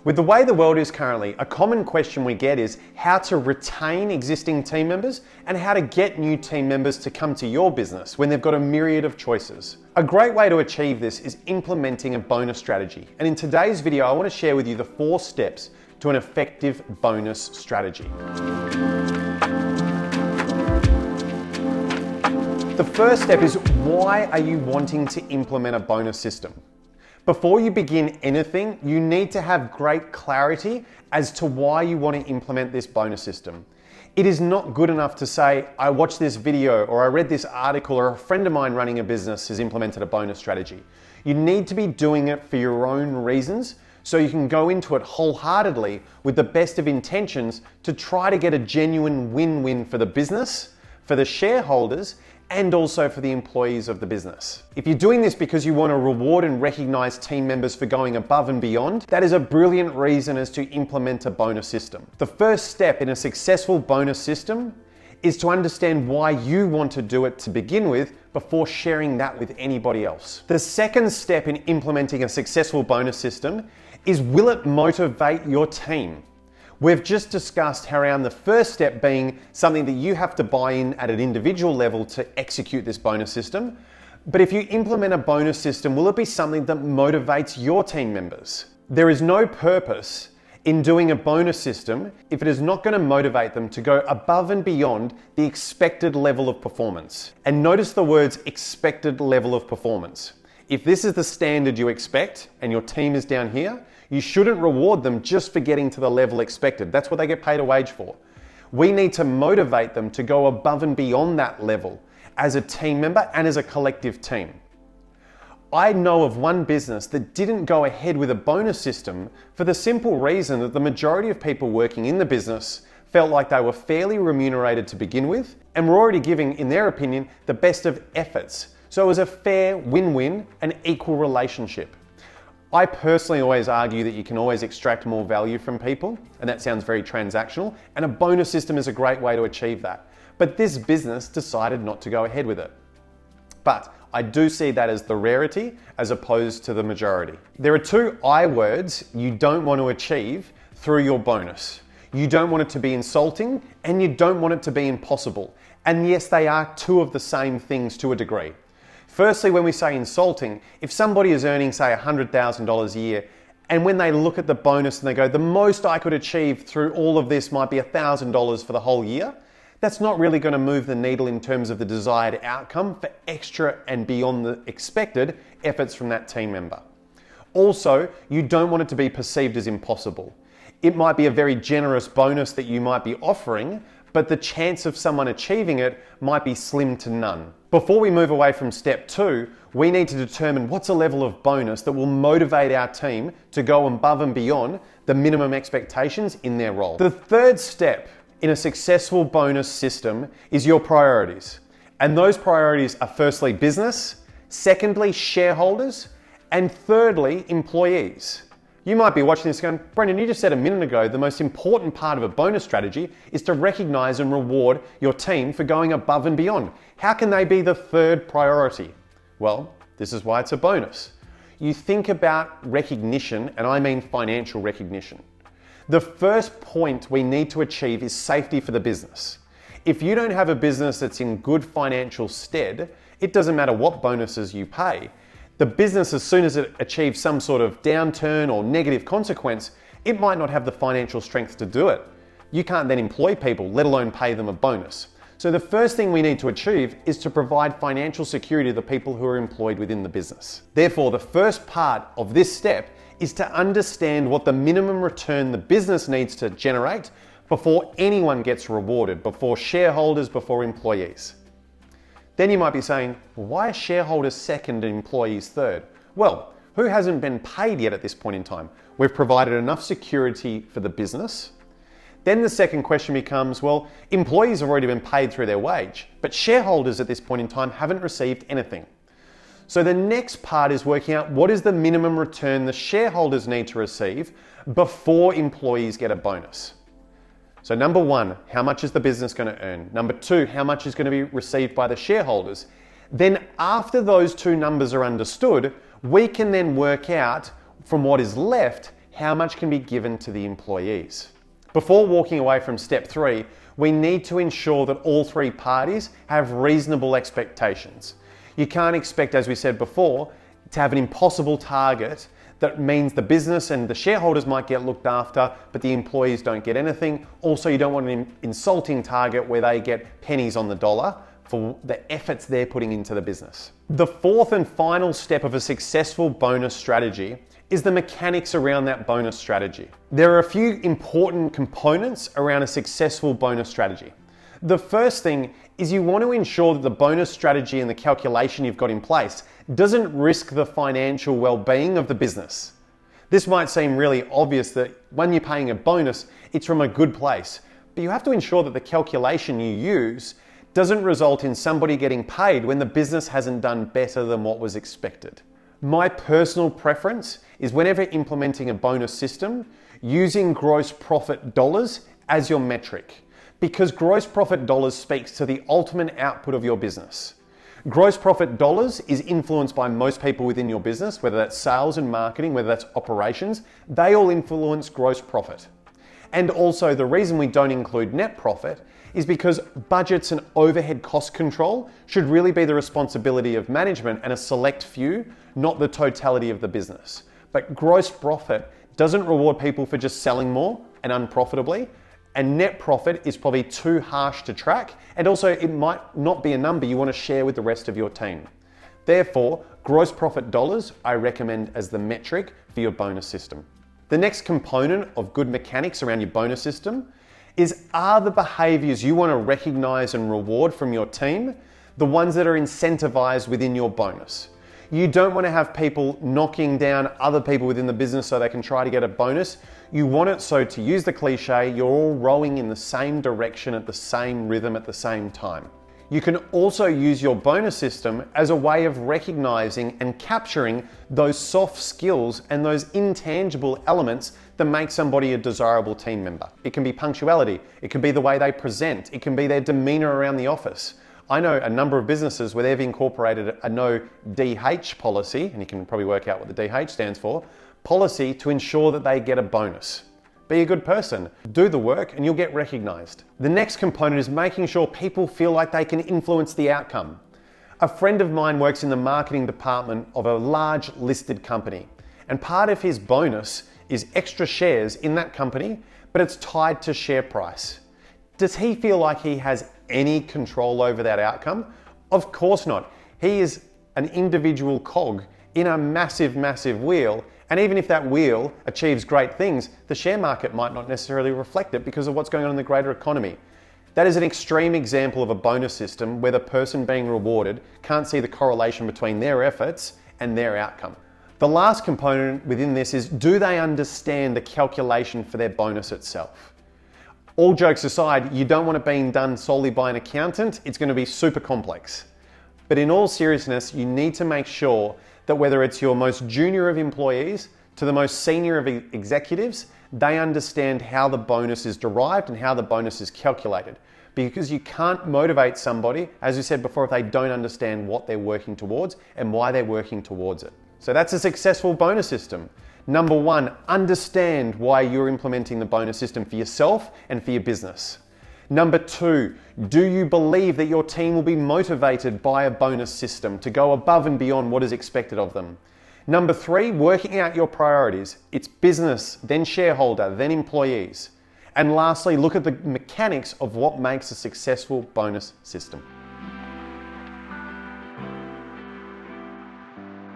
With the way the world is currently, a common question we get is how to retain existing team members and how to get new team members to come to your business when they've got a myriad of choices. A great way to achieve this is implementing a bonus strategy. And in today's video, I want to share with you the 4 steps to an effective bonus strategy. The first step is, why are you wanting to implement a bonus system? Before you begin anything, you need to have great clarity as to why you want to implement this bonus system. It is not good enough to say, I watched this video, or I read this article, or a friend of mine running a business has implemented a bonus strategy. You need to be doing it for your own reasons, so you can go into it wholeheartedly with the best of intentions to try to get a genuine win-win for the business, for the shareholders, and also for the employees of the business. If you're doing this because you want to reward and recognize team members for going above and beyond, that is a brilliant reason as to implement a bonus system. The first step in a successful bonus system is to understand why you want to do it to begin with before sharing that with anybody else. The second step in implementing a successful bonus system is, will it motivate your team? We've just discussed around the first step being something that you have to buy in at an individual level to execute this bonus system. But if you implement a bonus system, will it be something that motivates your team members? There is no purpose in doing a bonus system if it is not going to motivate them to go above and beyond the expected level of performance. And notice the words expected level of performance. If this is the standard you expect and your team is down here, you shouldn't reward them just for getting to the level expected. That's what they get paid a wage for. We need to motivate them to go above and beyond that level as a team member and as a collective team. I know of one business that didn't go ahead with a bonus system for the simple reason that the majority of people working in the business felt like they were fairly remunerated to begin with and were already giving, in their opinion, the best of efforts. So it was a fair win-win and equal relationship. I personally always argue that you can always extract more value from people, and that sounds very transactional, and a bonus system is a great way to achieve that. But this business decided not to go ahead with it. But I do see that as the rarity as opposed to the majority. There are 2 I words you don't want to achieve through your bonus. You don't want it to be insulting, and you don't want it to be impossible. And yes, they are 2 of the same things to a degree. Firstly, when we say insulting, if somebody is earning, say, $100,000 a year, and when they look at the bonus and they go, the most I could achieve through all of this might be $1,000 for the whole year, that's not really going to move the needle in terms of the desired outcome for extra and beyond the expected efforts from that team member. Also, you don't want it to be perceived as impossible. It might be a very generous bonus that you might be offering, but the chance of someone achieving it might be slim to none. Before we move away from step 2, we need to determine what's a level of bonus that will motivate our team to go above and beyond the minimum expectations in their role. The third step in a successful bonus system is your priorities. And those priorities are firstly business, secondly shareholders, and thirdly employees. You might be watching this going, Brendan, you just said a minute ago the most important part of a bonus strategy is to recognize and reward your team for going above and beyond. How can they be the third priority? Well, this is why it's a bonus. You think about recognition, and I mean financial recognition. The first point we need to achieve is safety for the business. If you don't have a business that's in good financial stead, it doesn't matter what bonuses you pay. The business, as soon as it achieves some sort of downturn or negative consequence, it might not have the financial strength to do it. You can't then employ people, let alone pay them a bonus. So the first thing we need to achieve is to provide financial security to the people who are employed within the business. Therefore, the first part of this step is to understand what the minimum return the business needs to generate before anyone gets rewarded, before shareholders, before employees. Then you might be saying, well, why are shareholders second and employees third? Well, who hasn't been paid yet at this point in time? We've provided enough security for the business. Then the second question becomes, well, employees have already been paid through their wage, but shareholders at this point in time haven't received anything. So the next part is working out what is the minimum return the shareholders need to receive before employees get a bonus. So number 1, how much is the business going to earn? Number 2, how much is going to be received by the shareholders? Then after those 2 numbers are understood, we can then work out from what is left how much can be given to the employees. Before walking away from step 3, we need to ensure that all 3 parties have reasonable expectations. You can't expect, as we said before, to have an impossible target that means the business and the shareholders might get looked after, but the employees don't get anything. Also, you don't want an insulting target where they get pennies on the dollar for the efforts they're putting into the business. The 4th and final step of a successful bonus strategy is the mechanics around that bonus strategy. There are a few important components around a successful bonus strategy. The first thing is you want to ensure that the bonus strategy and the calculation you've got in place doesn't risk the financial well-being of the business. This might seem really obvious that when you're paying a bonus, it's from a good place, but you have to ensure that the calculation you use doesn't result in somebody getting paid when the business hasn't done better than what was expected. My personal preference is whenever implementing a bonus system, using gross profit dollars as your metric, because gross profit dollars speaks to the ultimate output of your business. Gross profit dollars is influenced by most people within your business, whether that's sales and marketing, whether that's operations, they all influence gross profit. And also the reason we don't include net profit is because budgets and overhead cost control should really be the responsibility of management and a select few, not the totality of the business. But gross profit doesn't reward people for just selling more and unprofitably, and net profit is probably too harsh to track, and also it might not be a number you want to share with the rest of your team. Therefore, gross profit dollars I recommend as the metric for your bonus system. The next component of good mechanics around your bonus system are the behaviours you want to recognize and reward from your team, the ones that are incentivized within your bonus. You don't want to have people knocking down other people within the business so they can try to get a bonus. You want it so, to use the cliche, you're all rowing in the same direction at the same rhythm at the same time. You can also use your bonus system as a way of recognizing and capturing those soft skills and those intangible elements that make somebody a desirable team member. It can be punctuality, it can be the way they present, it can be their demeanor around the office. I know a number of businesses where they've incorporated a no DH policy, and you can probably work out what the DH stands for, policy to ensure that they get a bonus. Be a good person, do the work, and you'll get recognized. The next component is making sure people feel like they can influence the outcome. A friend of mine works in the marketing department of a large listed company, and part of his bonus is extra shares in that company, but it's tied to share price. Does he feel like he has any control over that outcome? Of course not. He is an individual cog in a massive, massive wheel. And even if that wheel achieves great things, the share market might not necessarily reflect it because of what's going on in the greater economy. That is an extreme example of a bonus system where the person being rewarded can't see the correlation between their efforts and their outcome. The last component within this is, do they understand the calculation for their bonus itself? All jokes aside, you don't want it being done solely by an accountant. It's going to be super complex. But in all seriousness, you need to make sure that whether it's your most junior of employees to the most senior of executives, they understand how the bonus is derived and how the bonus is calculated. Because you can't motivate somebody, as we said before, if they don't understand what they're working towards and why they're working towards it. So that's a successful bonus system. Number 1, understand why you're implementing the bonus system for yourself and for your business. Number 2, do you believe that your team will be motivated by a bonus system to go above and beyond what is expected of them? Number 3, working out your priorities. It's business, then shareholder, then employees. And lastly, look at the mechanics of what makes a successful bonus system.